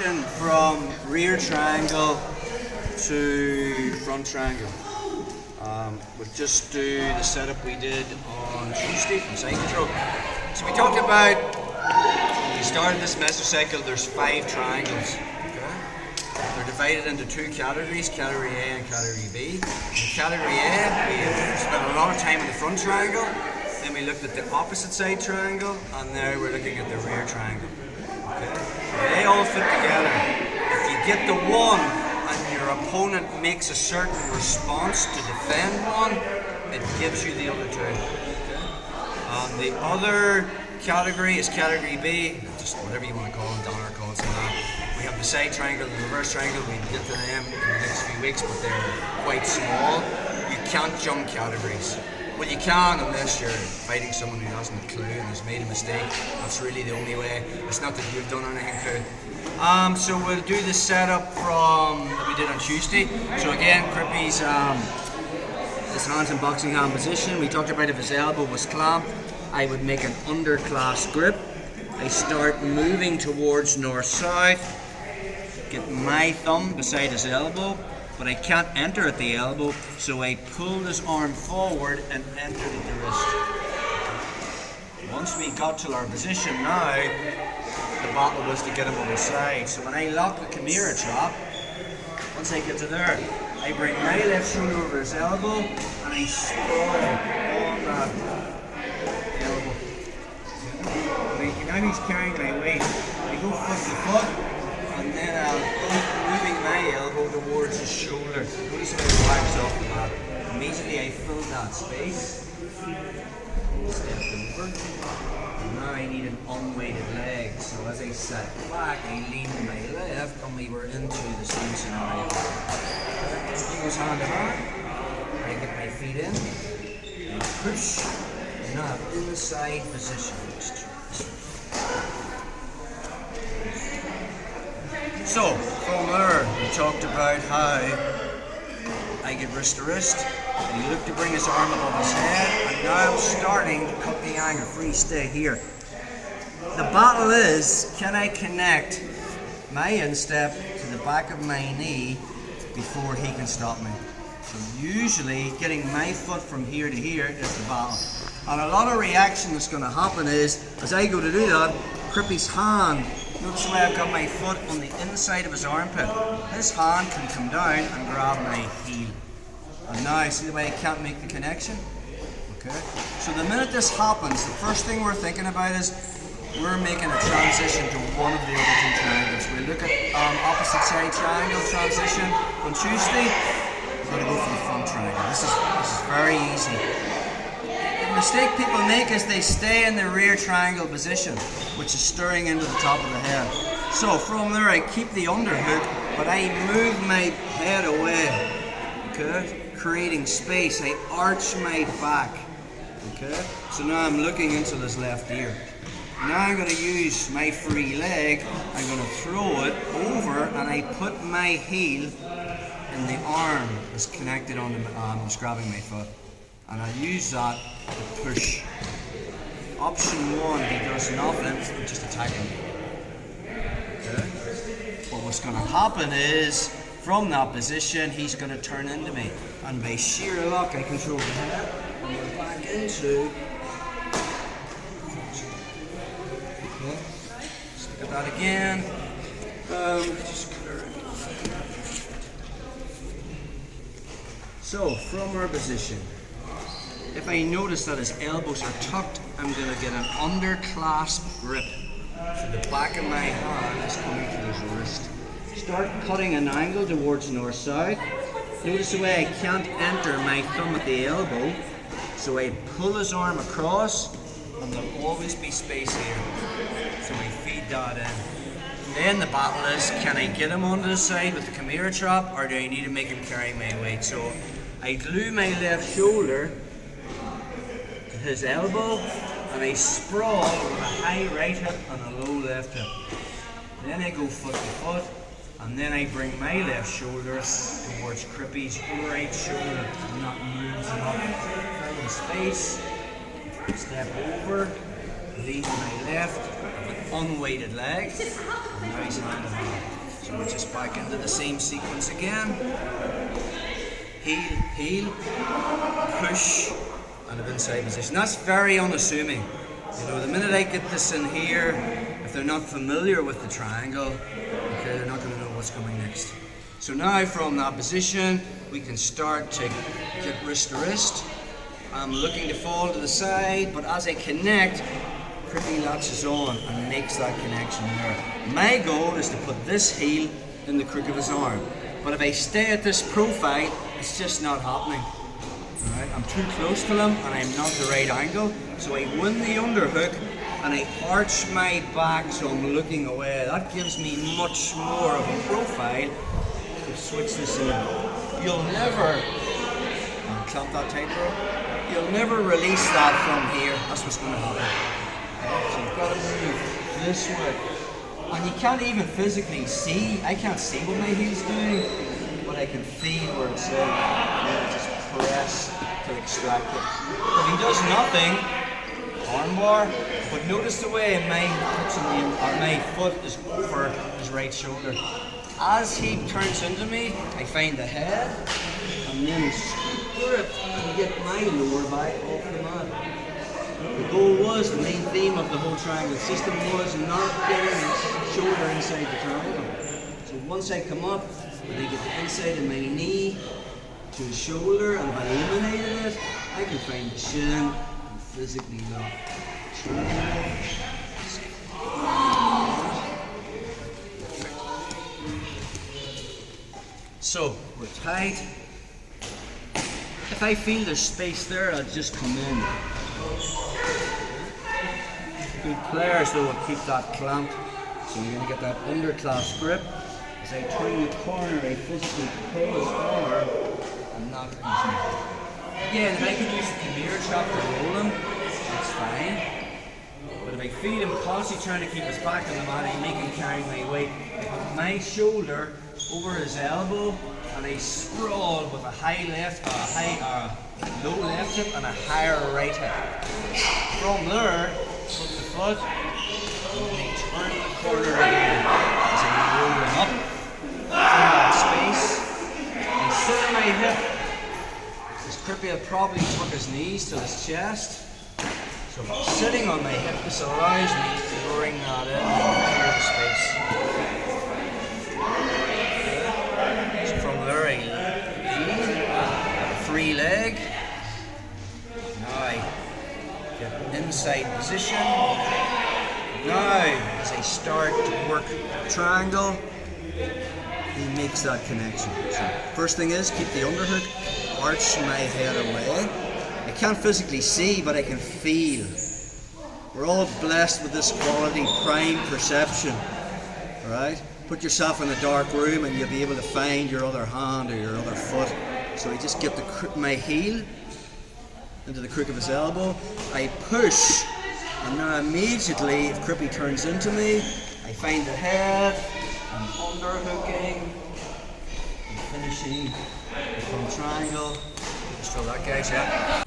transition from rear triangle to front triangle. We'll just do the setup we did on Tuesday from side control. So we talked about, when we started this mesocycle, there's 5 triangles. Okay? They're divided into 2 categories, category A and category B. In category A, we spent a lot of time in the front triangle, then we looked at the opposite side triangle, and now we're looking at the rear triangle. Okay? They all fit together. If you get the one and your opponent makes a certain response to defend one, it gives you the other 2. Okay? The other category is category B, just whatever you want to call them, Danaher calls them that. We have the side triangle and the reverse triangle. We get to them in the next few weeks, but they're quite small. You can't jump categories. Well, you can unless you're fighting someone who hasn't a clue and has made a mistake. That's really the only way. It's not that you've done anything cool. So we'll do the setup from that we did on Tuesday. So again, Crippy's his hands in boxing hand position. We talked about if his elbow was clamped, I would make an underclass grip. I start moving towards north-south, get my thumb beside his elbow, but I can't enter at the elbow, so I pulled his arm forward and entered at the wrist. Once we got to our position now, the battle was to get him on the side. So when I lock the Chimera chop, once I get to there, I bring my left shoulder over his elbow and I sprawl on that elbow. Now he's carrying my weight. I go foot to foot, and then I'll keep moving my elbow towards his shoulder. Notice how it wipes off the mat. Immediately I fill that space. Step over. And now I need an unweighted leg. So as I sat back, I lean to my left, and we were into the same scenario. He goes hand to hand. I get my feet in. And push. And now I'm inside position. So, from there, we talked about how I get wrist to wrist, and he looked to bring his arm above his head, and now I'm starting to cut the angle. Free, stay here. The battle is, can I connect my instep to the back of my knee before he can stop me? So usually, getting my foot from here to here is the battle. And a lot of reaction that's going to happen is, as I go to do that, Crippy's hand, notice the way I've got my foot on the inside of his armpit. His hand can come down and grab my heel. And now, see the way I can't make the connection? Okay. So the minute this happens, the first thing we're thinking about is we're making a transition to one of the other 2 triangles. We look at opposite side triangle transition on Tuesday. We're going to go for the front triangle. This is very easy. The mistake people make is they stay in the rear triangle position, which is stirring into the top of the head. So from there I keep the underhook, but I move my head away, okay? Creating space. I arch my back, okay? So now I'm looking into this left ear. Now I'm going to use my free leg, I'm going to throw it over, and I put my heel in the arm that's connected on the arm that's grabbing my foot. And I use that to push. Option 1, he does nothing, just attacking me. Okay? But what's going to happen is, from that position, he's going to turn into me. And by sheer luck, I control the head, and we're back into. Okay? Let's look at that again. So, from our position, if I notice that his elbows are tucked, I'm going to get an underclasp grip. So the back of my hand is coming to his wrist. Start cutting an angle towards north-south. Notice the way I can't enter my thumb at the elbow, so I pull his arm across, and there'll always be space here. So I feed that in. Then the battle is, can I get him onto the side with the Chimera chop, or do I need to make him carry my weight? So I glue my left shoulder to his elbow, and I sprawl with a high right hip and a low left hip. Then I go foot to foot, and then I bring my left shoulder towards Crippy's right shoulder, and that moves him up. Find space, step over, lead to my left, with an unweighted leg, and now he's hand in hand. So we're just back into the same sequence again. Heel, heel, push, and an inside position. That's very unassuming. You know, the minute I get this in here, if they're not familiar with the triangle, okay, they're not going to know what's coming next. So now from that position, we can start to get wrist to wrist. I'm looking to fall to the side, but as I connect, Crippy latches on and makes that connection there. My goal is to put this heel in the crook of his arm. But if I stay at this profile, it's just not happening. Alright, I'm too close to him and I'm not the right angle. So I win the underhook and I arch my back so I'm looking away. That gives me much more of a profile to switch this in. You'll never, clamp that tight, bro. You'll never release that from here. That's what's going to happen. So you've got to move this way. And you can't even physically see. I can't see what my heel's doing, but I can feel where it's in. Just press to extract it. If he does nothing, armbar, but notice the way my foot is over his right shoulder. As he turns into me, I find the head, and then scoop it and get my lower back off the mat. The goal was, the main theme of the whole triangle system was not getting his shoulder inside the triangle. So once I come up, I get the inside of my knee to his shoulder, and if I eliminated it, I can find the shin and physically lock. So we're tight. If I feel there's space there, I'll just come in. Good players though will keep that clamped, so you're going to get that underclass grip. As I turn the corner, I physically pull his arm and knock his knee. Again, if I can use the Danaher chop to roll him, that's fine. But if I feel him constantly trying to keep his back on the mat, I make him carry my weight. I put my shoulder over his elbow and I sprawl with a high left, low left hip and a higher right hip. From there, put the foot and I turn the corner again as I roll him up from that space. I sit on my hip. This Crippy will probably tuck his knees to his chest. So if I'm sitting on my hip, this allows me to bring that in and clear the space. So from there I have a free leg. Now I get inside position. Now as I start to work triangle, he makes that connection. So first thing is keep the underhook, arch my head away. I can't physically see, but I can feel. We're all blessed with this quality, prime perception, right? Put yourself in a dark room and you'll be able to find your other hand or your other foot. So I just get my heel into the crook of his elbow. I push, and now immediately, if Crippy turns into me, I find the head, I'm underhooking, and finishing from triangle. Just throw that, guys, yeah.